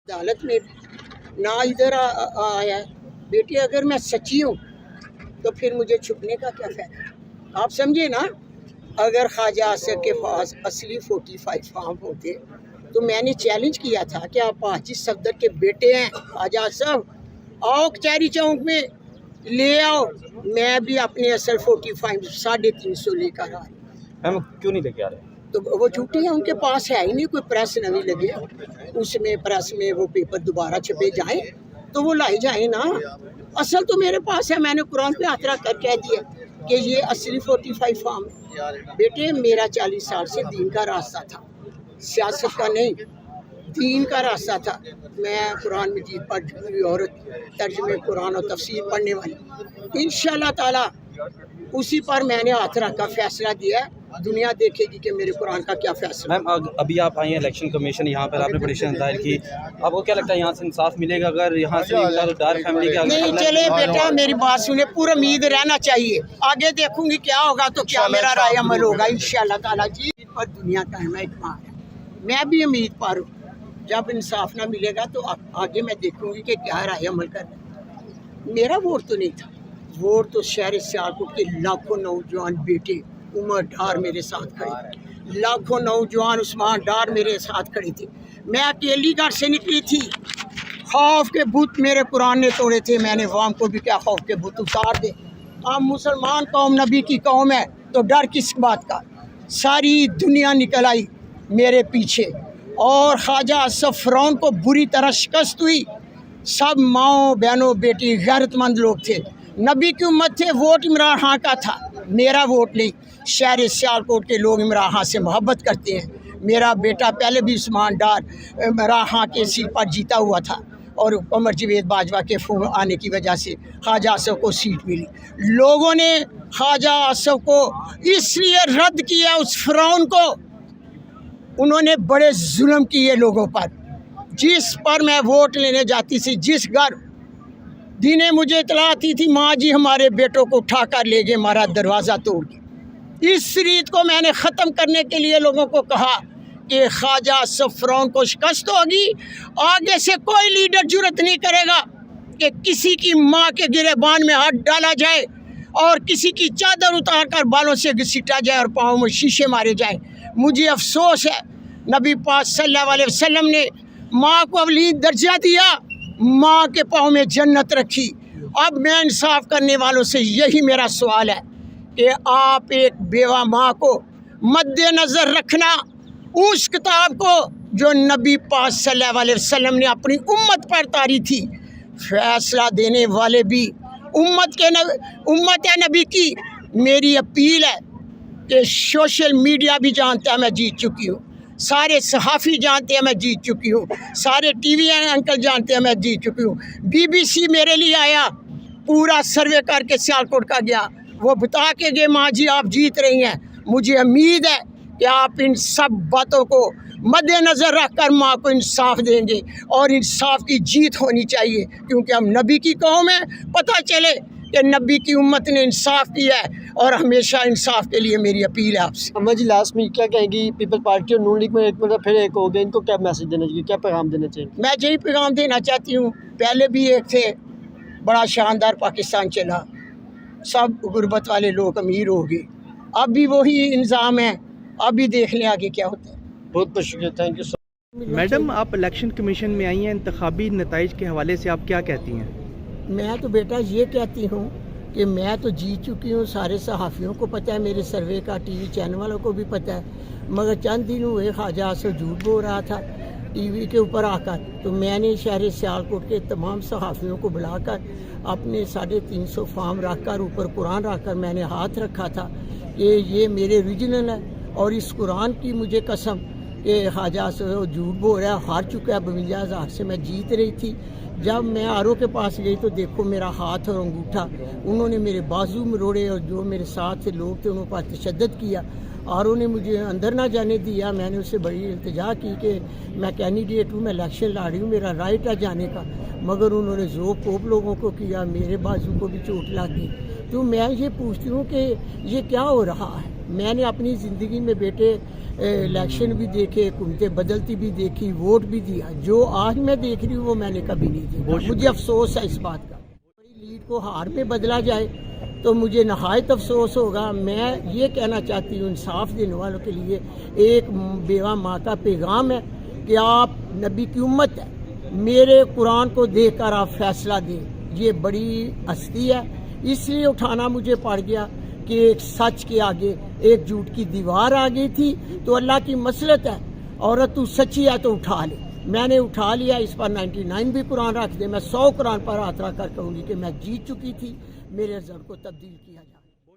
अदालत में ना इधर आया। बेटी अगर मैं सच्ची हूँ तो फिर मुझे छुपने का क्या फ़ायदा। आप समझे ना, अगर ख्वाजा आसिफ के पास असली 45 फार्म होते तो मैंने चैलेंज किया था कि आप हाजी सफदर के बेटे हैं ख्वाजा आसिफ, आओ कचहरी चौक में ले आओ, मैं भी अपने असल 45 350 लेकर आ रही। हम क्यों नहीं लेके आ रहे? तो वो झूठी है, उनके पास है ही नहीं कोई प्रेस नवी लगे, उसमें प्रेस में वो पेपर दोबारा छपे जाएं तो वो लाई जाए ना। असल तो मेरे पास है, मैंने कुरान पे हाथ रख कर कह दिया कि ये असली 45 फार्म है। बेटे मेरा 40 साल से दीन का रास्ता था, सियासत का नहीं, दीन का रास्ता था। मैं कुरान मजीद पढ़ हुई औरत, तर्जुमे कुरान और तफसीर पढ़ने वाली, इंशाअल्लाह ताला उसी पर मैंने हाथ रख कर फैसला दिया है। दुनिया देखेगी कि मेरे कुरान का क्या फैसला। मैम अभी आप आई हैं इलेक्शन कमीशन, यहाँ पर आपने पटिशन दायर की, आपको क्या लगता है यहाँ से इंसाफ मिलेगा? अगर यहाँ से तो डार फैमिली के नहीं चले बेटा, मेरी बात सुने, पूरा उम्मीद रहना चाहिए, आगे देखूंगी क्या होगा तो क्या मेरा राय अमल होगा इंशाअल्लाह ताला जी। पर दुनिया का है, मैं भी उम्मीद पर हूँ, जब इंसाफ ना मिलेगा तो आगे मैं देखूंगी कि क्या राय अमल करना। मेरा वोट तो नहीं था, वोट तो शहर सियालकोट के लाखों नौजवान बेटे उमर डार मेरे साथ खड़े, लाखों नौजवान उस्मान डार मेरे साथ खड़े थे। मैं अकेली घर से निकली थी, खौफ के बुत मेरे कुरान ने तोड़े थे, मैंने वाम को भी क्या खौफ के बुत उतार दे। आप मुसलमान कौम नबी की कौम है तो डर किस बात का। सारी दुनिया निकल आई मेरे पीछे और ख्वाजा आसिफ फ़िरौन को बुरी तरह शिकस्त हुई। सब माओ बहनों बेटी गैरतमंद लोग थे, नबी की उम्मत थे, वोट इमरान खां का था, मेरा वोट नहीं। शहर सियालकोट के लोग इमरान खां से मोहब्बत करते हैं। मेरा बेटा पहले भी उस्मान डार इमरान खां के सीट पर जीता हुआ था और कमर जवेद बाजवा के फोन आने की वजह से ख्वाजा आसिफ को सीट मिली। लोगों ने ख्वाजा आसिफ को इसलिए रद्द किया, उस फ़िरौन को, उन्होंने बड़े जुल्म किए लोगों पर। जिस पर मैं वोट लेने जाती थी, जिस घर दिने मुझे इतला आती थी, माँ जी हमारे बेटों को उठा कर ले गए, हमारा दरवाज़ा तोड़ के। इस रीत को मैंने ख़त्म करने के लिए लोगों को कहा कि ख्वाजा आसिफ फ़िरौन को शिकस्त होगी, आगे से कोई लीडर जुर्रत नहीं करेगा कि किसी की माँ के गिरेबान में हाथ डाला जाए और किसी की चादर उतार कर बालों से घसीटा जाए और पाँव में शीशे मारे जाए। मुझे अफसोस है, नबी पाक सल्लल्लाहु अलैहि वसल्लम ने माँ को अवली दर्जा दिया, माँ के पाँव में जन्नत रखी। अब मैं इंसाफ करने वालों से यही मेरा सवाल है कि आप एक बेवा माँ को मद्देनज़र रखना, उस किताब को जो नबी पाक सल्लल्लाहु अलैहि वसल्लम ने अपनी उम्मत पर उतारी थी। फैसला देने वाले भी उम्मत है नबी की। मेरी अपील है कि सोशल मीडिया भी जानता है मैं जीत चुकी हूँ, सारे सहाफ़ी जानते हैं मैं जीत चुकी हूँ, सारे टीवी अंकल जानते हैं मैं जीत चुकी हूँ। BBC मेरे लिए आया, पूरा सर्वे करके सियालकोट का गया, वो बता के गए माँ जी आप जीत रही हैं। मुझे उम्मीद है कि आप इन सब बातों को मद्देनज़र रख कर माँ को इंसाफ देंगे और इंसाफ की जीत होनी चाहिए, क्योंकि हम नबी की कौम है। पता चले कि नबी की उम्मत ने इंसाफ किया है और हमेशा इंसाफ के लिए मेरी अपील है आपसे। अम्मा जी लास्ट में क्या कहेंगी, पीपल्स पार्टी और नून लीग में एक मतलब फिर एक हो गया, इनको क्या मैसेज देना चाहिए, क्या पैगाम देना चाहिए? मैं यही पैगाम देना चाहती हूँ, पहले भी एक थे, बड़ा शानदार पाकिस्तान चला, सब गुर्बत वाले लोग अमीर हो गए, अब भी वही इंतज़ाम है, अब भी देख लें आगे क्या होता है। बहुत बहुत शुक्रिया, thank you so much. Madam आप इलेक्शन कमीशन में आई हैं, इंतखाबी नताइज के हवाले से आप क्या कहती हैं? मैं तो बेटा ये कहती हूँ कि मैं तो जीत चुकी हूँ, सारे सहाफ़ियों को पता है, मेरे सर्वे का TV चैनल वालों को भी पता है, मगर चंद दिन हुए ख्वाजा आसिफ झूठ बोल रहा था TV के ऊपर आकर, तो मैंने शहर सियालकोट के तमाम सहाफ़ियों को बुलाकर अपने 350 फार्म रख कर, ऊपर कुरान रख कर मैंने हाथ रखा था कि ये मेरे ओरिजिनल है और इस कुरान की मुझे कसम कि ख्वाजा आसिफ झूठ बोल रहा है, हार चुका है, 52,000 से मैं जीत रही थी। जब मैं RO के पास गई तो देखो मेरा हाथ और अंगूठा, उन्होंने मेरे बाजू मरोड़े और जो मेरे साथ से लोग थे उन पर तशद्दुद किया। RO ने मुझे अंदर ना जाने दिया। मैंने उससे बड़ी इल्तिजा की कि मैं कैंडिडेट हूँ, मैं इलेक्शन लड़ रही हूँ, मेरा राइट है जाने का, मगर उन्होंने ज़ोर पोप लोगों को किया, मेरे बाजू को भी चोट लग गई। तो मैं ये पूछती हूँ कि ये क्या हो रहा है। میں نے اپنی زندگی میں بیٹے الیکشن بھی دیکھے، حکومتیں بدلتی بھی دیکھی، ووٹ بھی دیا، جو آج میں دیکھ رہی ہوں وہ میں نے کبھی نہیں دیکھا. مجھے افسوس ہے اس بات کا. بڑی لیڈ کو ہار میں بدلا جائے تو مجھے نہایت افسوس ہوگا. میں یہ کہنا چاہتی ہوں انصاف دینے والوں کے لیے ایک بیوہ ماں کا پیغام ہے کہ آپ نبی کی امت ہے، میرے قرآن کو دیکھ کر آپ فیصلہ دیں. یہ بڑی ہستی ہے، اس لیے اٹھانا مجھے پڑ گیا کہ ایک سچ کے آگے ایک جھوٹ کی دیوار آ گئی تھی. تو اللہ کی مصلحت ہے، عورت تو سچی ہے تو اٹھا لے. میں نے اٹھا لیا. اس پر 99 بھی قرآن رکھ دے. میں 100 قرآن پر ہاتھ رکھ کر کہوں گی کہ میں جیت چکی تھی. میرے رزلٹ کو تبدیل کیا جائے.